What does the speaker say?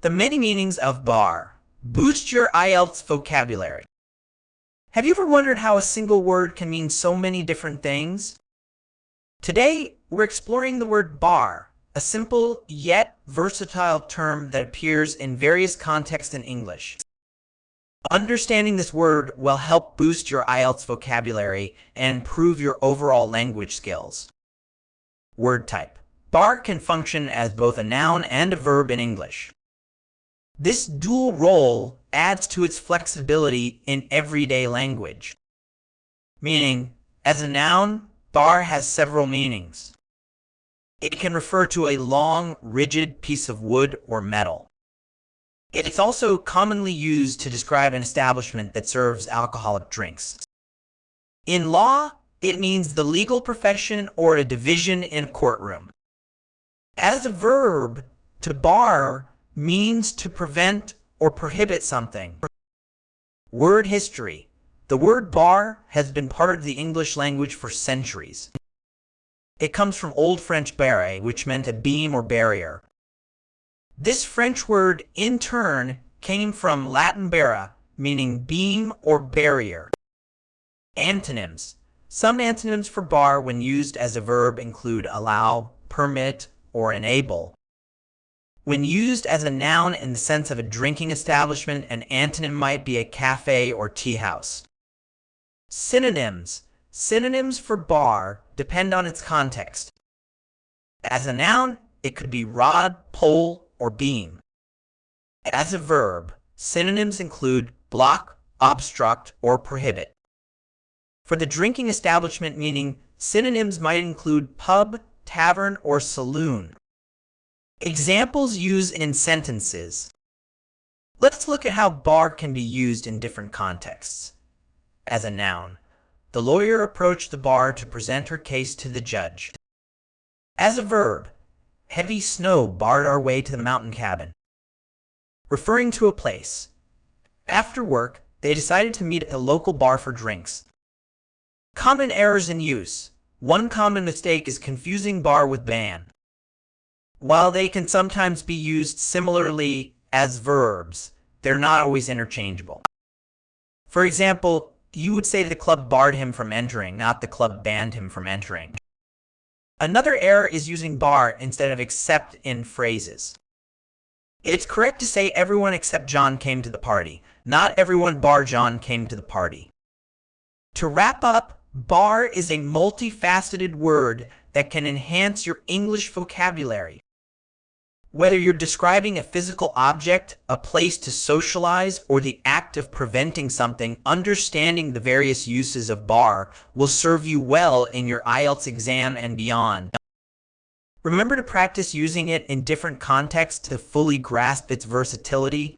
The many meanings of bar. Boost your IELTS vocabulary. Have you ever wondered how a single word can mean so many different things? Today, we're exploring the word bar, a simple yet versatile term that appears in various contexts in English. Understanding this word will help boost your IELTS vocabulary and improve your overall language skills. Word type. Bar can function as both a noun and a verb in English. This dual role adds to its flexibility in everyday language. Meaning, as a noun, bar has several meanings. It can refer to a long, rigid piece of wood or metal. It is also commonly used to describe an establishment that serves alcoholic drinks. In law, it means the legal profession or a division in a courtroom. As a verb, to bar means to prevent or prohibit something. Word history. The word bar has been part of the English language for centuries. It comes from Old French barre, which meant a beam or barrier. This French word, in turn, came from Latin barra, meaning beam or barrier. Antonyms. Some antonyms for bar when used as a verb include allow, permit, or enable. When used as a noun in the sense of a drinking establishment, an antonym might be a cafe or tea house. Synonyms. Synonyms for bar depend on its context. As a noun, it could be rod, pole, or beam. As a verb, synonyms include block, obstruct, or prohibit. For the drinking establishment meaning, synonyms might include pub, tavern, or saloon. Examples used in sentences. Let's look at how bar can be used in different contexts. As a noun, the lawyer approached the bar to present her case to the judge. As a verb, heavy snow barred our way to the mountain cabin. Referring to a place. After work, they decided to meet at a local bar for drinks. Common errors in use. One common mistake is confusing bar with ban. While they can sometimes be used similarly as verbs, they're not always interchangeable. For example, you would say the club barred him from entering, not the club banned him from entering. Another error is using bar instead of except in phrases. It's correct to say everyone except John came to the party, not everyone bar John came to the party. To wrap up, bar is a multifaceted word that can enhance your English vocabulary. Whether you're describing a physical object, a place to socialize, or the act of preventing something, understanding the various uses of bar will serve you well in your IELTS exam and beyond. Remember to practice using it in different contexts to fully grasp its versatility.